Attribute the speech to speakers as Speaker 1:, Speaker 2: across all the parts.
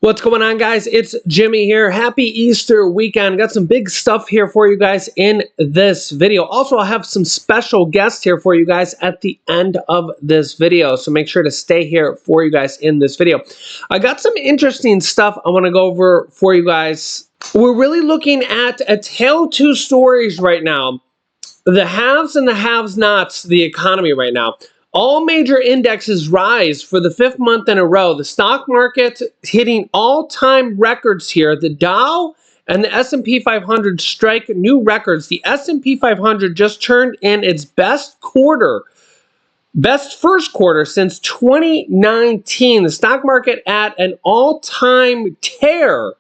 Speaker 1: What's going on, guys? It's Jimmy here. Happy Easter weekend. Got some big stuff here for you guys in this video. Also, I have some special guests here for you guys at the end of this video, so make sure to stay here for you guys in this video. I got some interesting stuff I want to go over for you guys. We're really looking at a tale of two stories right now. The haves and the have-nots, the economy right now. All major indexes rise for the fifth month in a row. The stock market hitting all-time records here. The Dow and the S&P 500 strike new records. The S&P 500 just turned in its best first quarter since 2019. The stock market at an all-time tear.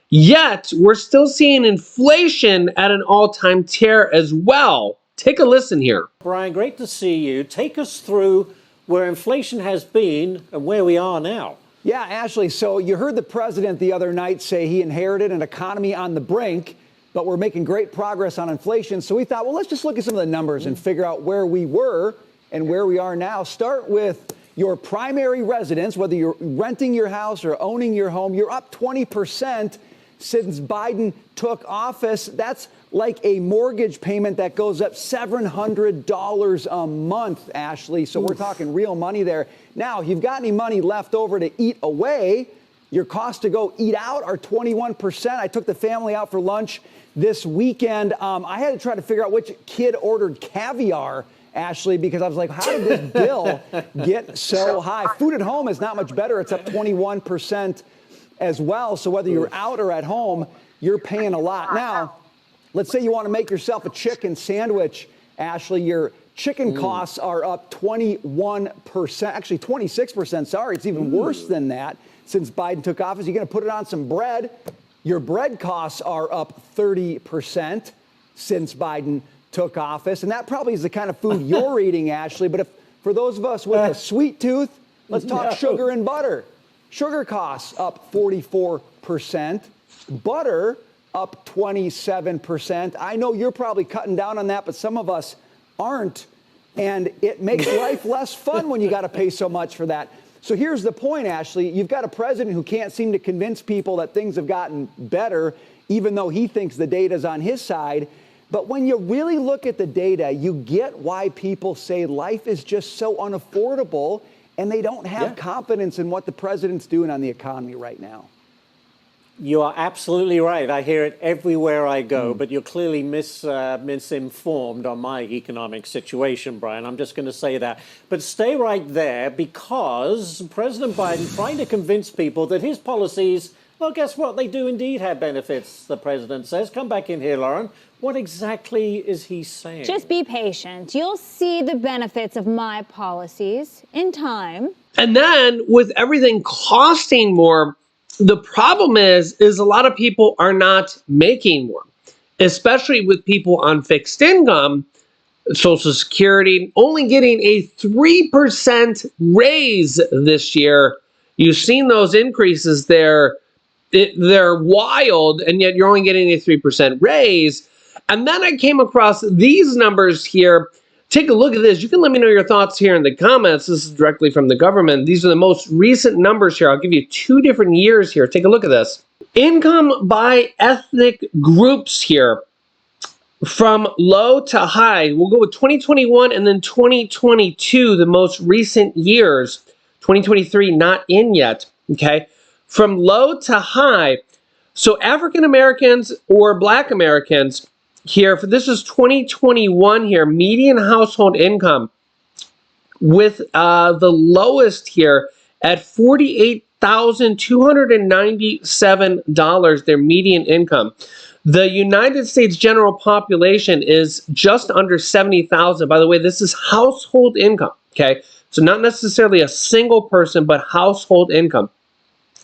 Speaker 1: Yet, we're still seeing inflation at an all-time tear as well. Take a listen here.
Speaker 2: Brian, great to see you. Take us through where inflation has been and where we are now.
Speaker 3: Yeah, Ashley, so you heard the president the other night say he inherited an economy on the brink, but we're making great progress on inflation. So we thought, well, let's just look at some of the numbers and figure out where we were and where we are now. Start with your primary residence, whether you're renting your house or owning your home. You're up 20% since Biden took office. That's like a mortgage payment that goes up $700 a month, Ashley. So we're talking real money there. Now, if you've got any money left over to eat away, your costs to go eat out are 21%. I took the family out for lunch this weekend. I had to try to figure out which kid ordered caviar, Ashley, because I was like, how did this bill get so high? Food at home is not much better. It's up 21% as well. So whether you're out or at home, you're paying a lot. Now, let's say you want to make yourself a chicken sandwich, Ashley. Your chicken costs are up 21%, actually 26%. Sorry, it's even worse than that since Biden took office. You're going to put it on some bread. Your bread costs are up 30% since Biden took office. And that probably is the kind of food you're eating, Ashley. But if for those of us with a sweet tooth, let's talk sugar and butter. Sugar costs up 44%. Butter up 27%. I know you're probably cutting down on that, but some of us aren't. And it makes life less fun when you got to pay so much for that. So here's the point, Ashley. You've got a president who can't seem to convince people that things have gotten better, even though he thinks the data's on his side. But when you really look at the data, you get why people say life is just so unaffordable, and they don't have confidence in what the president's doing on the economy right now.
Speaker 2: You are absolutely right. I hear it everywhere I go, but you're clearly misinformed on my economic situation, Brian. I'm just going to say that. But stay right there, because President Biden trying to convince people that his policies, well, guess what? They do indeed have benefits, the president says. Come back in here, Lauren. What exactly is he saying?
Speaker 4: Just be patient. You'll see the benefits of my policies in time.
Speaker 1: And then with everything costing more, the problem is a lot of people are not making more, especially with people on fixed income, Social Security, only getting a 3% raise this year. You've seen those increases there. They're wild, and yet you're only getting a 3% raise. And then I came across these numbers here. Take a look at this. You can let me know your thoughts here in the comments. This is directly from the government. These are the most recent numbers here. I'll give you 2 different years here. Take a look at this. Income by ethnic groups here from low to high. We'll go with 2021 and then 2022, the most recent years. 2023 not in yet, okay? From low to high. So African Americans or Black Americans here, for this is 2021 here, median household income with the lowest here at $48,297, their median income. The United States general population is just under 70,000. By the way, this is household income, okay? So not necessarily a single person, but household income.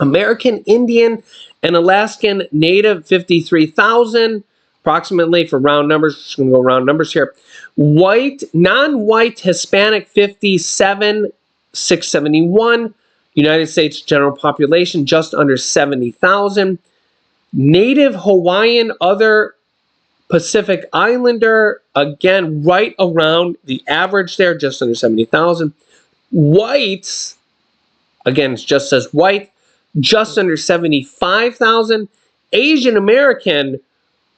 Speaker 1: American Indian and Alaskan Native, 53,000. Approximately for round numbers, just going to go round numbers here. White, non-white Hispanic, 57,671. United States general population, just under 70,000. Native Hawaiian, other Pacific Islander, again, right around the average there, just under 70,000. Whites, again, it just says white, just under 75,000. Asian American,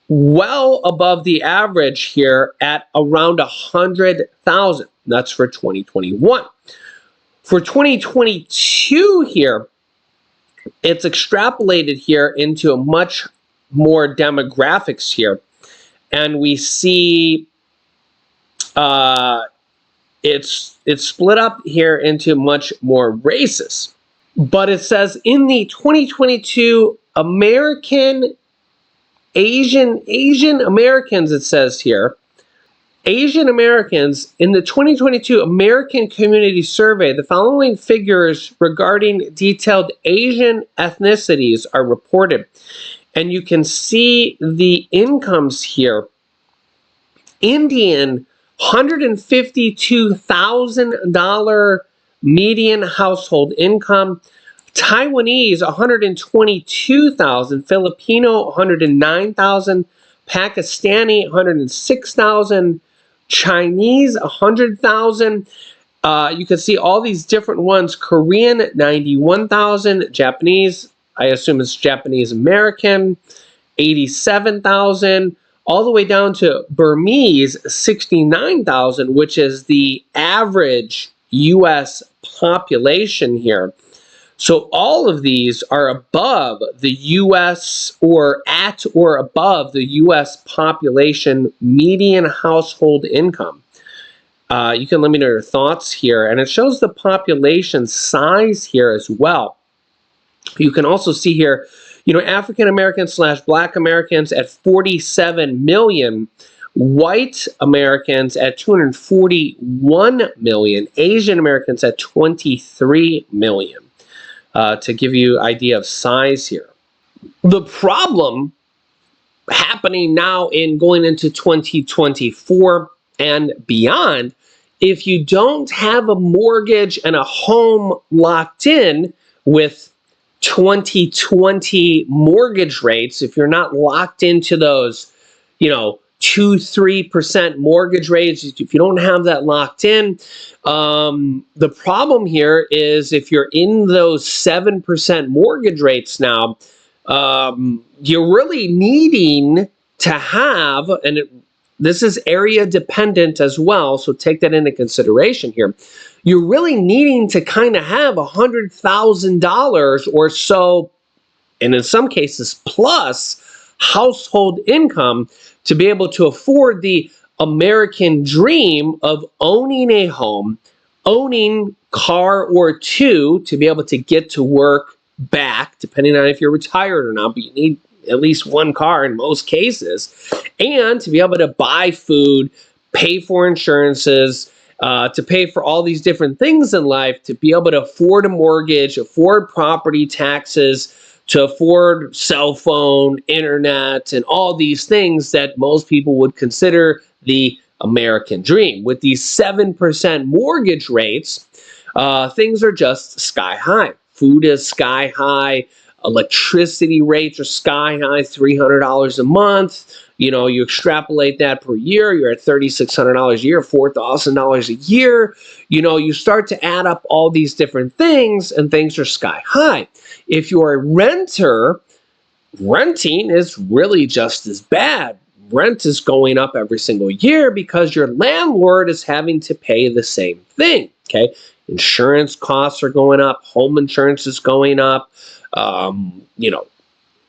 Speaker 1: well above the average here at around 100,000. That's for 2021. For 2022 here, it's extrapolated here into a much more demographics here. And we see it's split up here into much more races. But it says in the 2022 Asian Americans, it says here, Asian Americans in the 2022 American Community Survey, the following figures regarding detailed Asian ethnicities are reported. And you can see the incomes here. Indian, $152,000 median household income. Taiwanese, $122,000. Filipino, $109,000. Pakistani, $106,000. Chinese, $100,000. You can see all these different ones. Korean, $91,000. Japanese, I assume it's Japanese American, $87,000. All the way down to Burmese, $69,000, which is the average U.S. population here. So all of these are above the U.S. or at or above the U.S. population median household income. You can let me know your thoughts here. And it shows the population size here as well. You can also see here, African Americans / Black Americans at 47 million, white Americans at 241 million, Asian Americans at 23 million, to give you an idea of size here. The problem happening now in going into 2024 and beyond, if you don't have a mortgage and a home locked in with 2020 mortgage rates, if you're not locked into those, 2-3% mortgage rates, if you don't have that locked in, the problem here is if you're in those 7% mortgage rates now, you're really needing to have, and this is area dependent as well, so take that into consideration here. You're really needing to kind of have $100,000 or so, and in some cases plus, household income to be able to afford the American dream of owning a home, owning car or two to be able to get to work back, depending on if you're retired or not, but you need at least one car in most cases, and to be able to buy food, pay for insurances, to pay for all these different things in life, to be able to afford a mortgage, afford property taxes, to afford cell phone, internet, and all these things that most people would consider the American dream. With these 7% mortgage rates, things are just sky high. Food is sky high. Electricity rates are sky high, $300 a month. You extrapolate that per year, you're at $3,600 a year, $4,000 a year. You start to add up all these different things, and things are sky high. If you're a renter, renting is really just as bad. Rent is going up every single year because your landlord is having to pay the same thing, okay? Insurance costs are going up, home insurance is going up,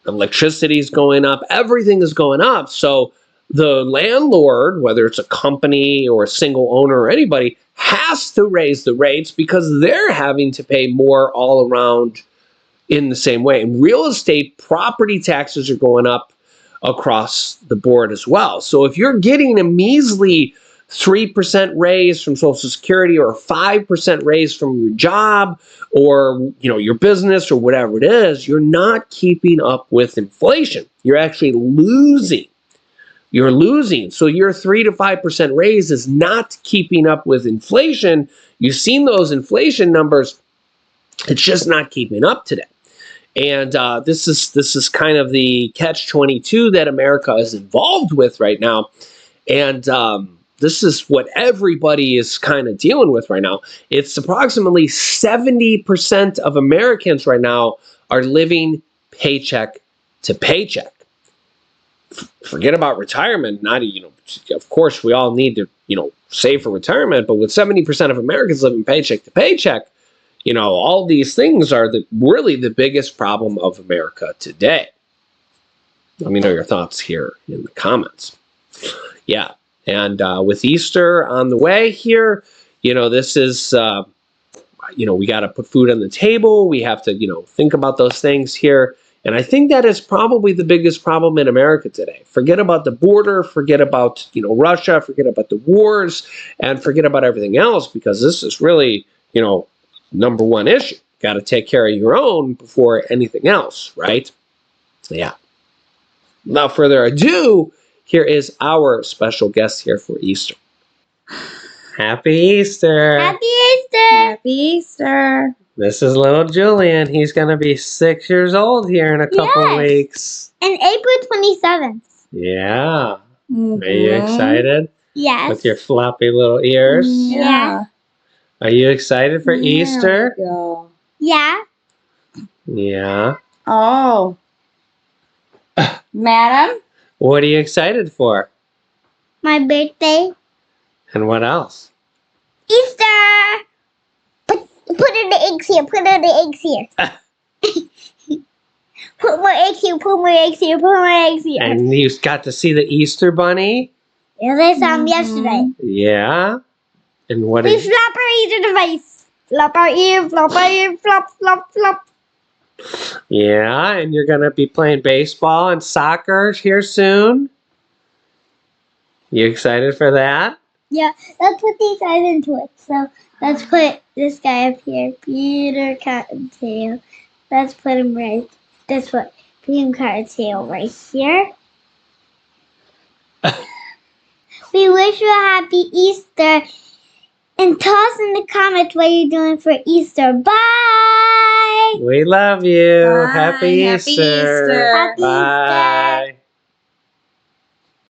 Speaker 1: electricity is going up, everything is going up. So the landlord, whether it's a company or a single owner or anybody, has to raise the rates because they're having to pay more all around in the same way. And real estate property taxes are going up across the board as well. So if you're getting a measly 3% raise from Social Security or a 5% raise from your job or your business or whatever it is, you're not keeping up with inflation. You're actually losing. You're losing. So your 3 to 5% raise is not keeping up with inflation. You've seen those inflation numbers. It's just not keeping up today. And this is kind of the catch-22 that America is involved with right now. And this is what everybody is kind of dealing with right now. It's approximately 70% of Americans right now are living paycheck to paycheck. Forget about retirement. Of course, we all need to, save for retirement. But with 70% of Americans living paycheck to paycheck, all these things are really the biggest problem of America today. Let me know your thoughts here in the comments. Yeah, and with Easter on the way here, this is, we got to put food on the table. We have to, think about those things here. And I think that is probably the biggest problem in America today. Forget about the border, forget about, Russia, forget about the wars, and forget about everything else, because this is really, number one issue. Got to take care of your own before anything else, right? Yeah. Without further ado, here is our special guest here for Easter. Happy Easter!
Speaker 5: Happy Easter! Happy Easter!
Speaker 1: This is little Julian. He's going to be 6 years old here in a couple weeks.
Speaker 5: And April 27th.
Speaker 1: Yeah. Are you excited?
Speaker 5: Yes.
Speaker 1: With your floppy little ears?
Speaker 5: Yeah.
Speaker 1: Are you excited for Easter?
Speaker 5: Yeah.
Speaker 1: Yeah.
Speaker 6: Oh. Madam?
Speaker 1: What are you excited for?
Speaker 5: My birthday.
Speaker 1: And what else?
Speaker 5: Easter! Put in the eggs here. Put in the eggs here. Put more eggs here. Put more eggs here. Put more eggs here.
Speaker 1: And you got to see the Easter bunny?
Speaker 5: Yeah, they saw him yesterday.
Speaker 1: Yeah. And what
Speaker 5: We
Speaker 1: is...
Speaker 5: flop our ear to the face. Flop our ear, flop, flop, flop.
Speaker 1: Yeah, and you're going to be playing baseball and soccer here soon? You excited for that?
Speaker 5: Yeah, let's put these guys into it. So let's put this guy up here, Peter Cottontail. Let's put him right. Let's put Peter Cottontail right here. We wish you a happy Easter. And tell us in the comments what you're doing for Easter. Bye!
Speaker 1: We love you.
Speaker 6: Bye.
Speaker 1: Happy
Speaker 6: Happy
Speaker 1: Easter.
Speaker 6: Easter.
Speaker 5: Happy
Speaker 1: Bye.
Speaker 5: Easter.